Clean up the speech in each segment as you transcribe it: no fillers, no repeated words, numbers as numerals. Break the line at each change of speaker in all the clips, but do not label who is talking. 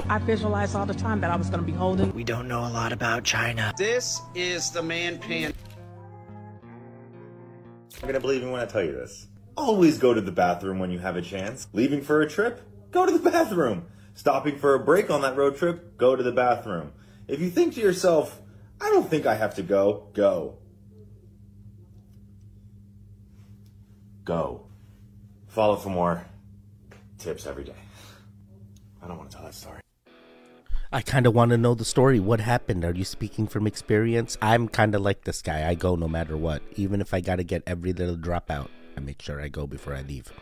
I visualized all the time that I was going to be holding.
We don't know a lot about China.
This is the man pan.
I'm gonna believe me when I tell you this. Always go to the bathroom when you have a chance. Leaving for a trip? Go to the bathroom. Stopping for a break on that road trip? Go to the bathroom. If you think to yourself, I don't think I have to go, go. Go. Follow for more tips every day. I don't want to tell that story.
I kind of want to know the story. What happened? Are you speaking from experience? I'm kind of like this guy. I go no matter what. Even if I got to get every little drop out, I make sure I go before I leave.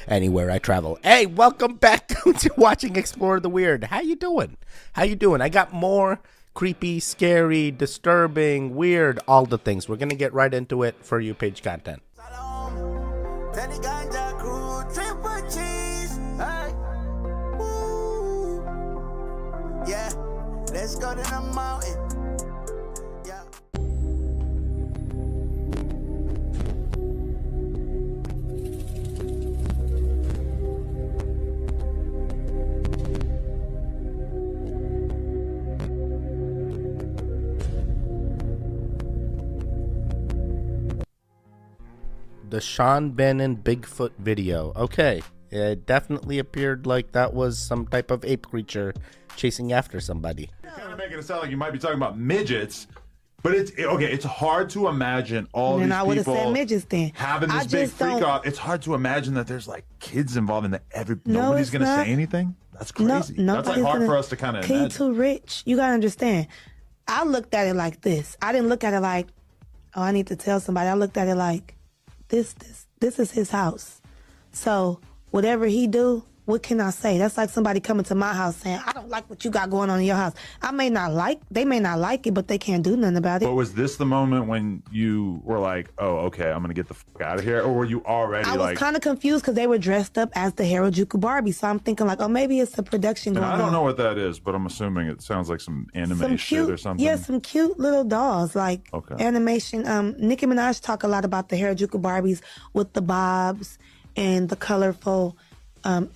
Anywhere I travel. Hey, welcome back to watching Explore the Weird. How you doing? How you doing? I got more creepy, scary, disturbing, weird, all the things. We're going to get right into it for you page content.
Yeah, let's go to the mountain. Yeah.
The Sean Bannon Bigfoot video. Okay, it definitely appeared like that was some type of ape creature chasing after somebody.
You're kind of making it sound like you might be talking about midgets, but it's okay. It's hard to imagine all these
I would have
people
said midgets then.
having this big freak out. It's hard to imagine that there's like kids involved in that. Nobody's gonna say anything. That's crazy.
No,
that's like hard for us to kind of imagine.
He's too rich. You gotta understand. I looked at it like this. I didn't look at it like, oh, I need to tell somebody. I looked at it like, this is his house. So whatever he do, what can I say? That's like somebody coming to my house saying, I don't like what you got going on in your house. They may not like it, but they can't do nothing about it.
But was this the moment when you were like, oh, okay, I'm going to get the fuck out of here? Or were you already
I was kind of confused because they were dressed up as the Harajuku Barbie. So I'm thinking like, oh, maybe it's a production going on.
I don't know what that is, but I'm assuming it sounds like some anime shit or something.
Yeah, some cute little dolls, like animation. Nicki Minaj talk a lot about the Harajuku Barbies with the bobs and the colorful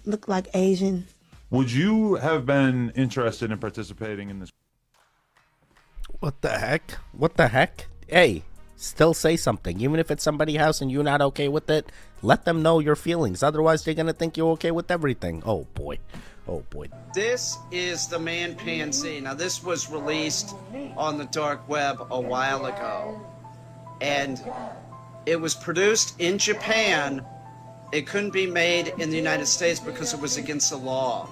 look like Asian.
Would you have been interested in participating in this?
What the heck? What the heck? Hey, still say something. Even if it's somebody's house and you're not okay with it, let them know your feelings. Otherwise, they're going to think you're okay with everything. Oh, boy. Oh, boy.
This is the man pansy. Now, this was released on the dark web a while ago. And it was produced in Japan. It couldn't be made in the United States because it was against the law.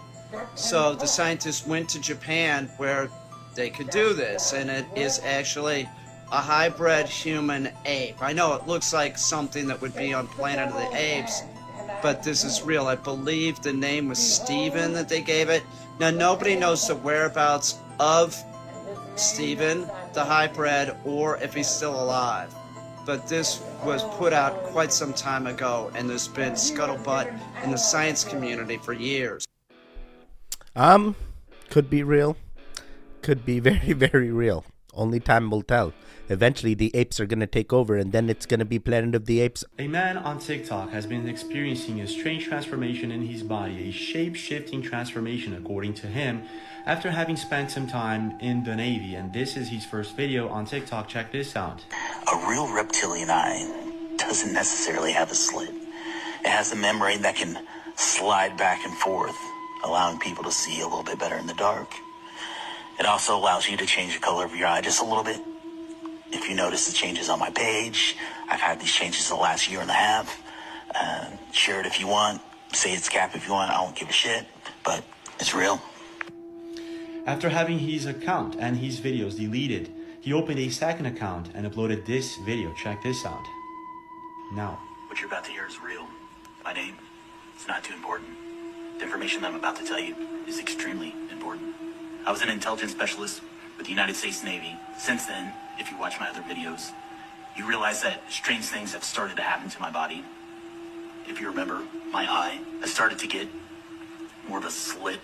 So the scientists went to Japan where they could do this, and it is actually a hybrid human ape. I know it looks like something that would be on Planet of the Apes, but this is real. I believe the name was Steven that they gave it. Now, nobody knows the whereabouts of Steven, the hybrid, or if he's still alive. But this was put out quite some time ago, and there's been scuttlebutt in the science community for years.
Could be real. Could be very, very real. Only time will tell. Eventually, the apes are going to take over, and then it's going to be Planet of the Apes.
A man on TikTok has been experiencing a strange transformation in his body, a shape-shifting transformation according to him, after having spent some time in the Navy. And this is his first video on TikTok. Check this out.
A real reptilian eye doesn't necessarily have a slit. It has a membrane that can slide back and forth, allowing people to see a little bit better in the dark. It also allows you to change the color of your eye just a little bit. If you notice the changes on my page, I've had these changes the last year and a half. Share it if you want. Say it's cap if you want. I don't give a shit. But it's real.
After having his account and his videos deleted, he opened a second account and uploaded this video. Check this out. Now.
What you're about to hear is real. My name, it's not too important. The information that I'm about to tell you is extremely important. I was an intelligence specialist with the United States Navy. Since then, if you watch my other videos, you realize that strange things have started to happen to my body. If you remember, my eye has started to get more of a slit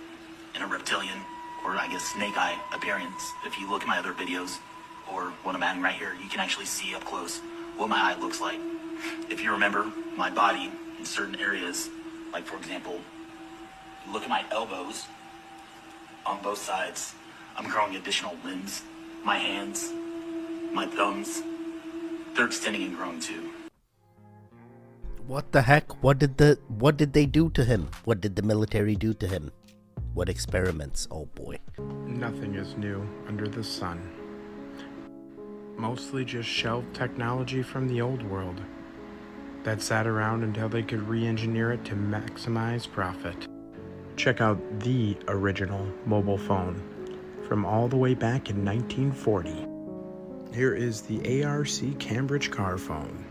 and a reptilian, or I guess snake eye appearance. If you look at my other videos, or what I'm having right here, you can actually see up close what my eye looks like. If you remember, my body in certain areas, like for example, you look at my elbows, On both sides, I'm growing additional limbs. My hands, my thumbs, they're extending and growing too.
What the heck? What did they do to him? What did the military do to him? What experiments? Oh boy.
Nothing is new under the sun. Mostly just shelved technology from the old world that sat around until they could re-engineer it to maximize profit. Check out the original mobile phone from all the way back in 1940. Here is the ARC Cambridge car phone.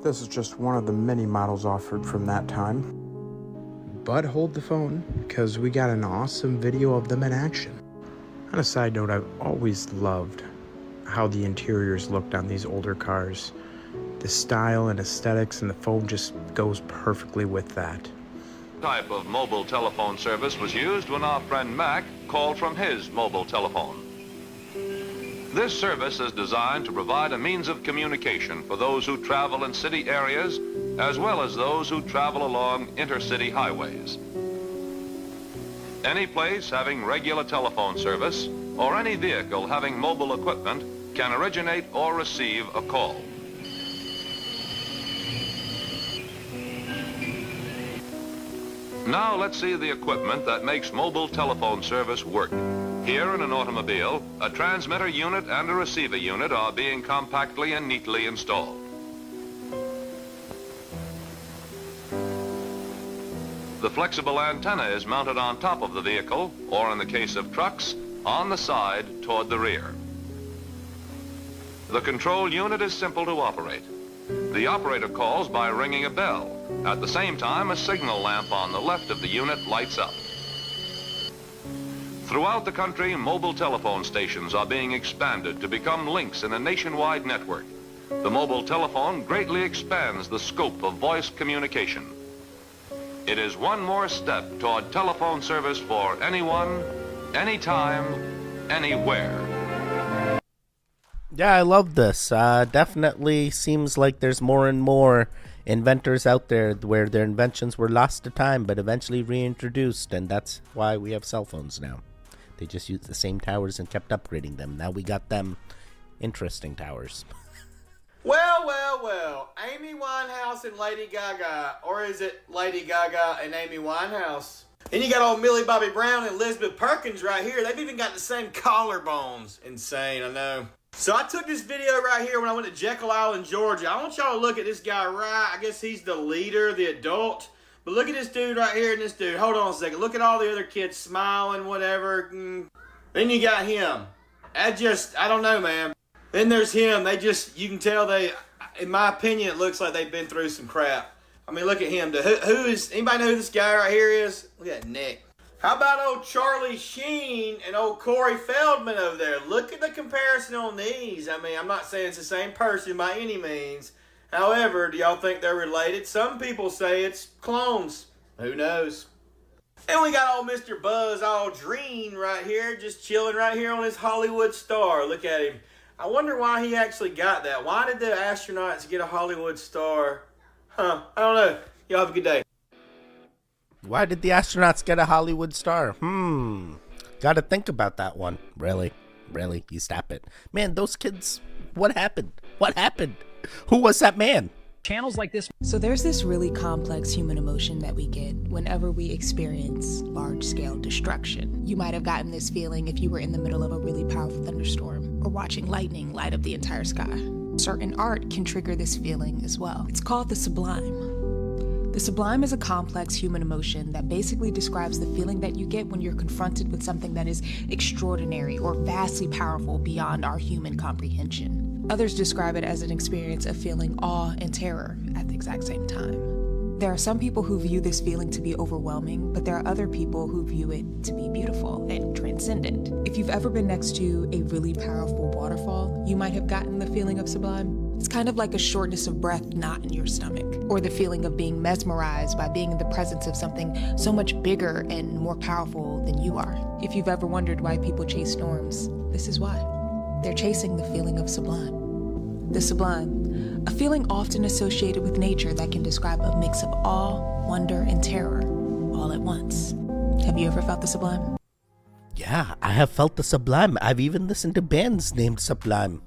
This is just one of the many models offered from that time. But hold the phone, because we got an awesome video of them in action. On a side note, I've always loved how the interiors looked on these older cars. The style and aesthetics, and the phone just goes perfectly with that.
Type of mobile telephone service was used when our friend Mac called from his mobile telephone. This service is designed to provide a means of communication for those who travel in city areas as well as those who travel along intercity highways. Any place having regular telephone service or any vehicle having mobile equipment can originate or receive a call. Now let's see the equipment that makes mobile telephone service work. Here in an automobile, a transmitter unit and a receiver unit are being compactly and neatly installed. The flexible antenna is mounted on top of the vehicle, or in the case of trucks, on the side toward the rear. The control unit is simple to operate. The operator calls by ringing a bell. At the same time, a signal lamp on the left of the unit lights up. Throughout the country, mobile telephone stations are being expanded to become links in a nationwide network. The mobile telephone greatly expands the scope of voice communication. It is one more step toward telephone service for anyone, anytime, anywhere.
Yeah, I love this. Definitely seems like there's more and more inventors out there where their inventions were lost to time but eventually reintroduced, and that's why we have cell phones now. They just used the same towers and kept upgrading them. Now we got them interesting towers.
Well, well, well. Amy Winehouse and Lady Gaga. Or is it Lady Gaga and Amy Winehouse? And you got old Millie Bobby Brown and Elizabeth Perkins right here. They've even got the same collarbones. Insane, I know. So I took this video right here when I went to Jekyll Island, Georgia. I want y'all to look at this guy right. I guess he's the leader, the adult. But look at this dude right here and this dude. Hold on a second. Look at all the other kids smiling, whatever. Then you got him. I don't know, man. Then there's him. You can tell in my opinion, it looks like they've been through some crap. I mean, look at him. Anybody know who this guy right here is? Look at that neck. How about old Charlie Sheen and old Corey Feldman over there? Look at the comparison on these. I mean, I'm not saying it's the same person by any means. However, do y'all think they're related? Some people say it's clones. Who knows? And we got old Mr. Buzz Aldrin right here, just chilling right here on his Hollywood star. Look at him. I wonder why he actually got that. Why did the astronauts get a Hollywood star? I don't know. Y'all have a good day.
Why did the astronauts get a Hollywood star? Gotta think about that one. Really? You stop it. Man, those kids, what happened? Who was that man?
Channels like this. So there's this really complex human emotion that we get whenever we experience large-scale destruction. You might have gotten this feeling if you were in the middle of a really powerful thunderstorm or watching lightning light up the entire sky. Certain art can trigger this feeling as well. It's called the sublime. The sublime is a complex human emotion that basically describes the feeling that you get when you're confronted with something that is extraordinary or vastly powerful beyond our human comprehension. Others describe it as an experience of feeling awe and terror at the exact same time. There are some people who view this feeling to be overwhelming, but there are other people who view it to be beautiful and transcendent. If you've ever been next to a really powerful waterfall, you might have gotten the feeling of sublime. It's kind of like a shortness of breath knot in your stomach, or the feeling of being mesmerized by being in the presence of something so much bigger and more powerful than you are. If you've ever wondered why people chase storms, this is why. They're chasing the feeling of sublime. The sublime, a feeling often associated with nature that can describe a mix of awe, wonder, and terror all at once. Have you ever felt the sublime?
Yeah, I have felt the sublime. I've even listened to bands named Sublime.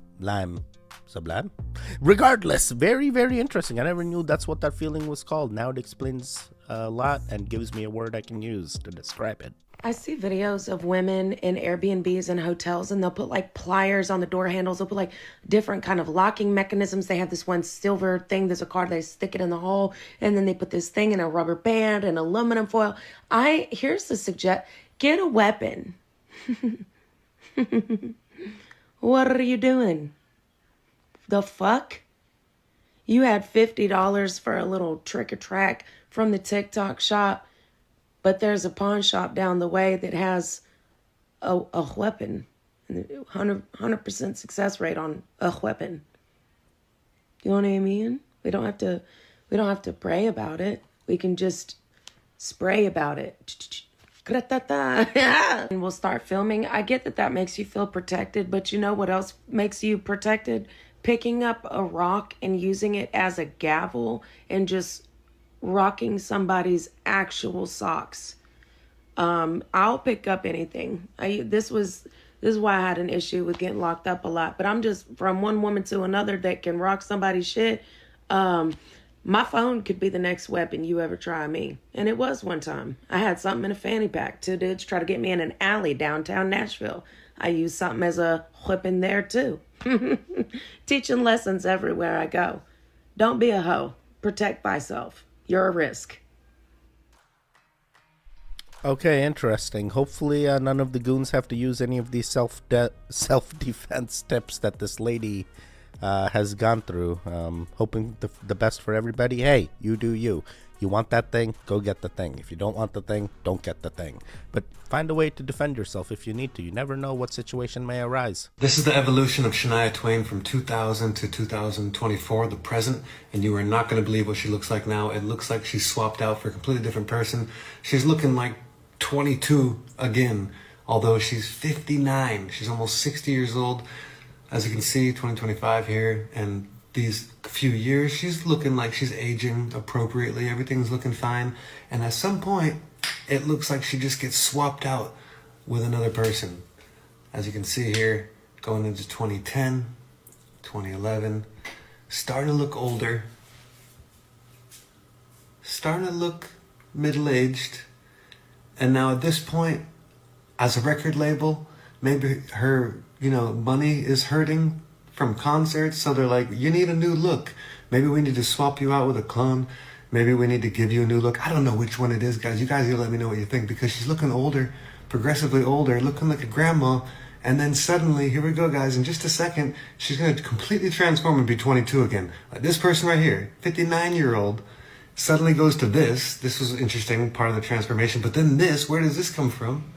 Sublime? Regardless, very, very interesting. I never knew that's what that feeling was called. Now it explains a lot and gives me a word I can use to describe it.
I see videos of women in Airbnbs and hotels, and they'll put like pliers on the door handles. They'll put like different kind of locking mechanisms. They have this one silver thing. There's a card. They stick it in the hole, and then they put this thing in a rubber band and aluminum foil. Here's the suggest: get a weapon. What are you doing? The fuck? You had $50 for a little trick or track from the TikTok shop, but there's a pawn shop down the way that has a weapon. 100% success rate on a weapon. You know what I mean? We don't have to pray about it. We can just spray about it. And we'll start filming. I get that makes you feel protected, but you know what else makes you protected? Picking up a rock and using it as a gavel and just rocking somebody's actual socks. I'll pick up anything. This is why I had an issue with getting locked up a lot. But I'm just from one woman to another that can rock somebody's shit. My phone could be the next weapon you ever try me. And it was one time. I had something in a fanny pack. 2 dudes try to get me in an alley downtown Nashville. I used something as a weapon there too. Teaching lessons everywhere I go. Don't be a hoe. Protect thyself. You're a risk.
Okay, interesting. Hopefully none of the goons have to use any of these self-defense tips that this lady has gone through. Hoping the best for everybody. Hey, you do you. You want that thing, go get the thing. If you don't want the thing, don't get the thing. But find a way to defend yourself if you need to. You never know what situation may arise.
This is the evolution of Shania Twain from 2000 to 2024, the present, and you are not going to believe what she looks like now. It looks like she's swapped out for a completely different person. She's looking like 22 again, although she's 59. She's almost 60 years old. As you can see, 2025 here, and these few years, she's looking like she's aging appropriately. Everything's looking fine. And at some point, it looks like she just gets swapped out with another person. As you can see here, going into 2010, 2011, starting to look older, starting to look middle-aged. And now at this point, as a record label, maybe her, money is hurting from concerts, so they're like, you need a new look. Maybe we need to swap you out with a clone. Maybe we need to give you a new look. I don't know which one it is, guys. You guys gotta let me know what you think, because she's looking older, progressively older, looking like a grandma. And then suddenly, here we go, guys, in just a second, she's gonna completely transform and be 22 again. Like this person right here, 59-year-old, suddenly goes to this. This was an interesting part of the transformation. But then this, where does this come from?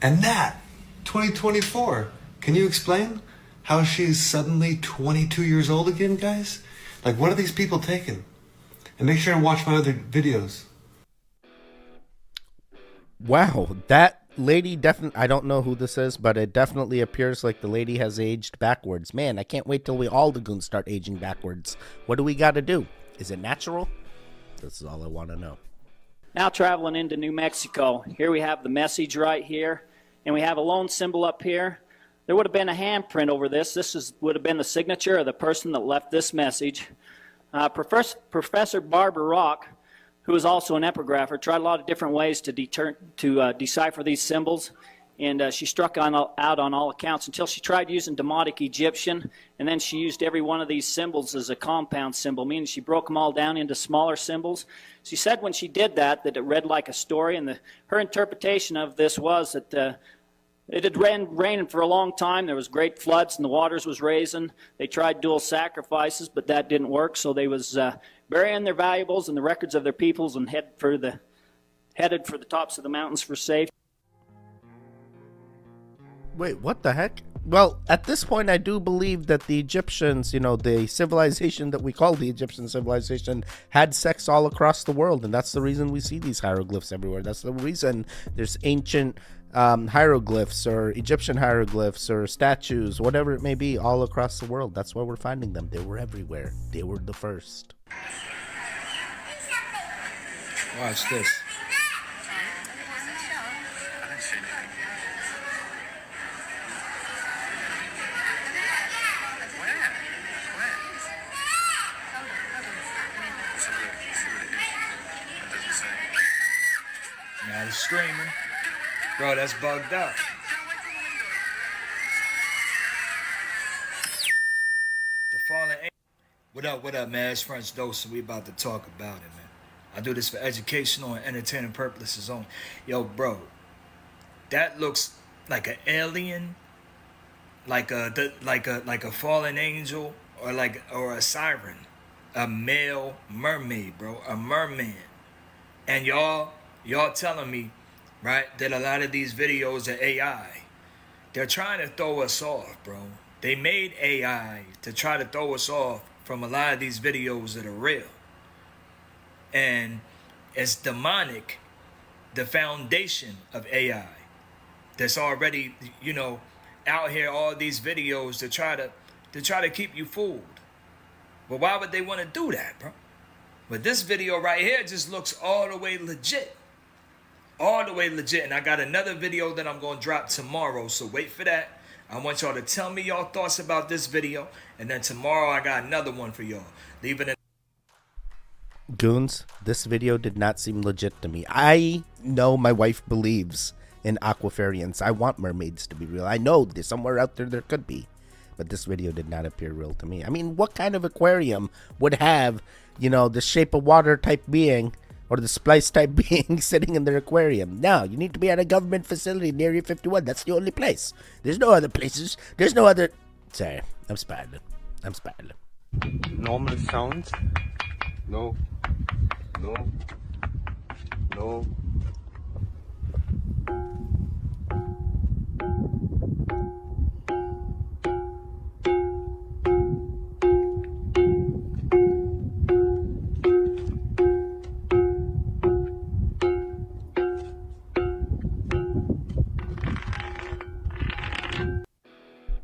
And that, 2024. Can you explain how she's suddenly 22 years old again, guys? Like, what are these people taking? And make sure to watch my other videos.
Wow, that lady definitely, I don't know who this is, but it definitely appears like the lady has aged backwards. Man, I can't wait till all the goons start aging backwards. What do we got to do? Is it natural? This is all I want to know.
Now traveling into New Mexico. Here we have the message right here, and we have a lone symbol up here. There would have been a handprint over this. Would have been the signature of the person that left this message. Professor Barbara Rock, who is also an epigrapher, tried a lot of different ways to decipher these symbols, and she struck out on all accounts until she tried using Demotic Egyptian, and then she used every one of these symbols as a compound symbol, meaning she broke them all down into smaller symbols. She said when she did that it read like a story, and her interpretation of this was that it had raining for a long time. There was great floods and the waters was raising. They tried dual sacrifices, but that didn't work. So they was burying their valuables and the records of their peoples and headed for the tops of the mountains for safety.
Wait, what the heck? Well, at this point, I do believe that the Egyptians, the civilization that we call the Egyptian civilization, had sex all across the world, and that's the reason we see these hieroglyphs everywhere. That's the reason there's ancient hieroglyphs or Egyptian hieroglyphs or statues, whatever it may be, all across the world. That's why we're finding them. They were everywhere. They were the first.
Watch this. Now it's streaming. Bro, that's bugged out. The fallen angel. What up, man? It's French Dose, and we about to talk about it, man. I do this for educational and entertaining purposes only. Yo, bro, that looks like an alien, like a fallen angel, or a siren, a male mermaid, bro, a merman. And y'all telling me, right, that a lot of these videos are AI. They're trying to throw us off, bro. They made AI to try to throw us off from a lot of these videos that are real. And it's demonic, the foundation of AI that's already, out here, all these videos to try to keep you fooled. But why would they want to do that, bro? But this video right here just looks all the way legit. All the way legit. And I got another video that I'm going to drop tomorrow, so wait for that. I want y'all to tell me y'all thoughts about this video, and then tomorrow I got another one for y'all. Leave it in.
Goons, this video did not seem legit to me. I know my wife believes in aquafarians. I want mermaids to be real. I know there's somewhere out there could be. But this video did not appear real to me. I mean, what kind of aquarium would have, the shape of water type being or the splice type being sitting in their aquarium? No, you need to be at a government facility near Area 51. That's the only place. There's no other places. There's no other... Sorry, I'm spiraling.
Normal sounds? No.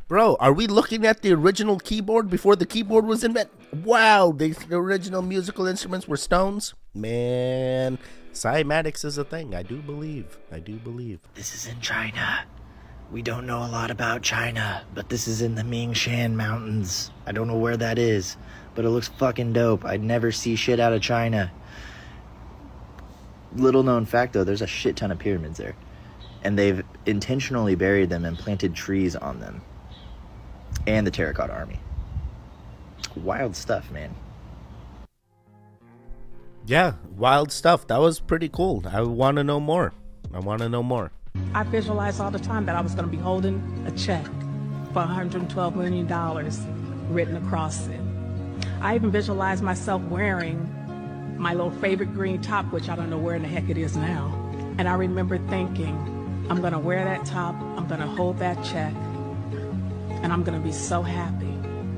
Bro, are we looking at the original keyboard before the keyboard was invented? Wow, the original musical instruments were stones? Man, cymatics is a thing. I do believe.
This is in China. We don't know a lot about China, but this is in the Mingshan Mountains. I don't know where that is, but it looks fucking dope. I'd never see shit out of China. Little known fact though, there's a shit ton of pyramids there. And they've intentionally buried them and planted trees on them. And the Terracotta Army. Wild stuff, man.
Yeah, wild stuff. That was pretty cool. I want to know more.
I visualized all the time that I was going to be holding a check for $112 million written across it. I even visualized myself wearing my little favorite green top, which I don't know where in the heck it is now. And I remember thinking, I'm going to wear that top, I'm going to hold that check, and I'm going to be so happy.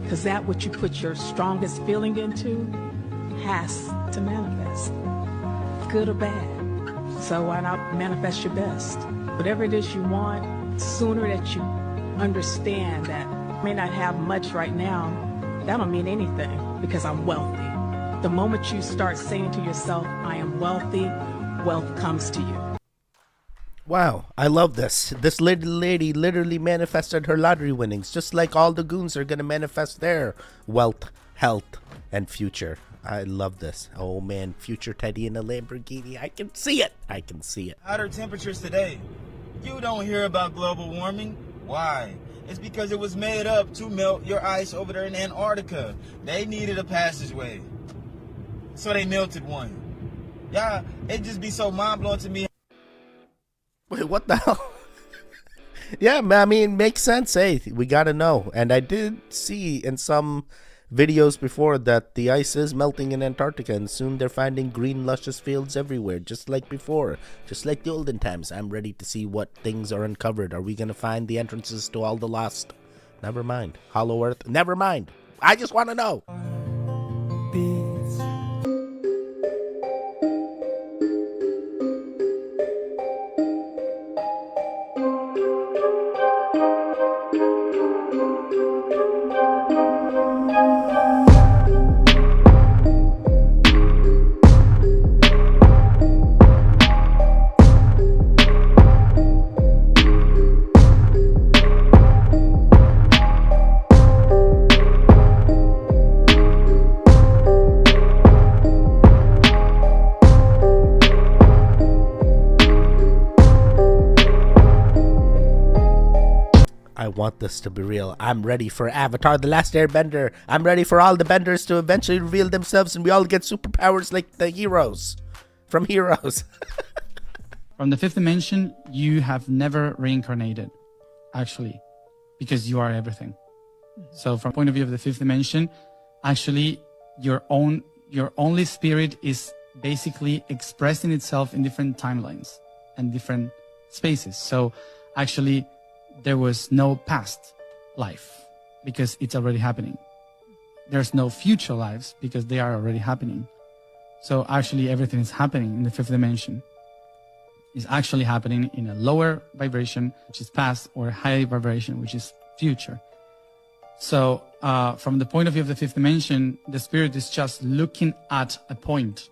Because that what you put your strongest feeling into has to manifest, good or bad. So why not manifest your best? Whatever it is you want, sooner that you understand that I may not have much right now, that don't mean anything because I'm wealthy. The moment you start saying to yourself, I am wealthy, wealth comes to you.
Wow, I love this. This little lady literally manifested her lottery winnings, just like all the goons are going to manifest their wealth, health, and future. I love this. Oh man, future Teddy in a Lamborghini. I can see it.
Hotter temperatures today. You don't hear about global warming. Why? It's because it was made up to melt your ice over there in Antarctica. They needed a passageway, so they melted one. Yeah, it just be so mind-blowing to me.
Wait, what the hell? Yeah, I mean, makes sense. Hey, we gotta know. And I did see in some videos before that the ice is melting in Antarctica, and soon they're finding green, luscious fields everywhere, just like before, just like the olden times. I'm ready to see what things are uncovered. Are we gonna find the entrances to all the lost? Never mind. Hollow Earth? Never mind. I just want to know. I want this to be real. I'm ready for Avatar The Last Airbender. I'm ready for all the benders to eventually reveal themselves and we all get superpowers like the heroes from Heroes.
From the fifth dimension, you have never reincarnated, actually, because you are everything. So from the point of view of the fifth dimension, actually, your only spirit is basically expressing itself in different timelines and different spaces. So actually, there was no past life because it's already happening. There's no future lives because they are already happening. So actually, everything is happening in the fifth dimension. It's actually happening in a lower vibration, which is past, or a high vibration, which is future. So from the point of view of the fifth dimension, the spirit is just looking at a point,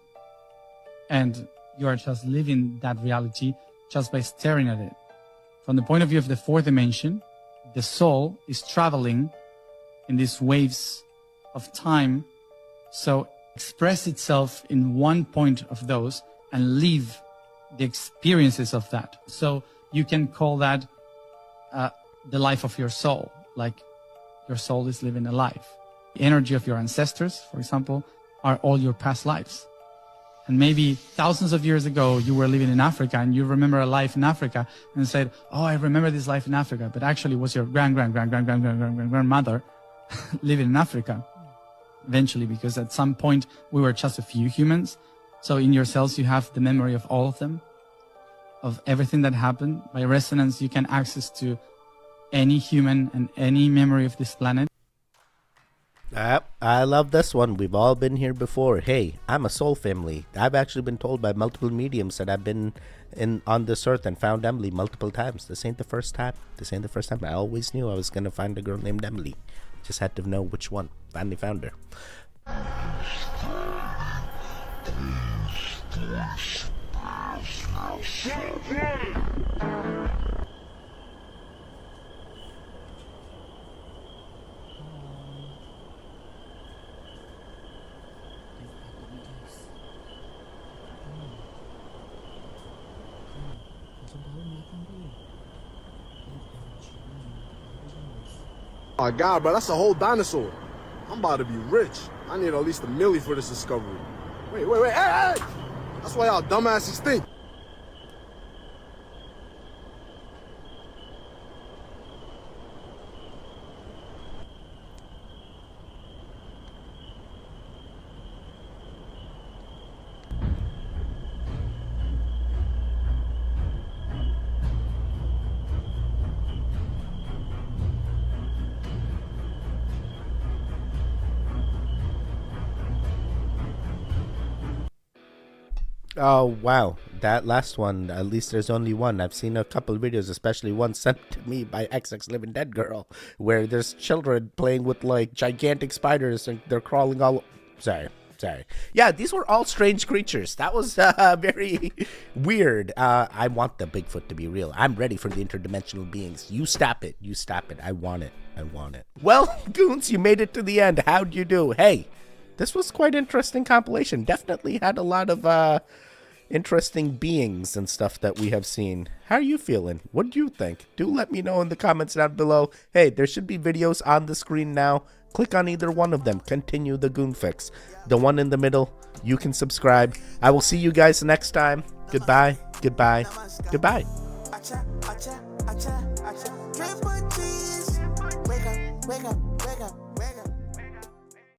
and you are just living that reality just by staring at it. From the point of view of the fourth dimension, the soul is traveling in these waves of time, so express itself in one point of those and live the experiences of that. So you can call that the life of your soul, like your soul is living a life. The energy of your ancestors, for example, are all your past lives. And maybe thousands of years ago, you were living in Africa and you remember a life in Africa and said, oh, I remember this life in Africa. But actually it was your grandmother living in Africa eventually, because at some point we were just a few humans. So in your cells, you have the memory of all of them, of everything that happened. By resonance, you can access to any human and any memory of this planet.
I love this one. We've all been here before. Hey, I'm a soul family. I've actually been told by multiple mediums that I've been on this earth and found Emily multiple times. This ain't the first time. I always knew I was going to find a girl named Emily. Just had to know which one. Finally found her.
Oh my God, bro, that's a whole dinosaur. I'm about to be rich. I need at least a Millie for this discovery. Wait, hey! That's why y'all dumbasses think.
Oh, wow. That last one, at least there's only one. I've seen a couple videos, especially one sent to me by XX Living Dead Girl, where there's children playing with, like, gigantic spiders, and they're crawling all... Sorry. Yeah, these were all strange creatures. That was very weird. I want the Bigfoot to be real. I'm ready for the interdimensional beings. You stop it. I want it. Well, goons, you made it to the end. How'd you do? Hey, this was quite interesting compilation. Definitely had a lot of interesting beings and stuff that we have seen. How are you feeling? What do you think? Do let me know in the comments down below. Hey, there should be videos on the screen now. Click on either one of them. Continue the Goon Fix. The one in the middle, you can subscribe. I will see you guys next time. Goodbye.
Wake up.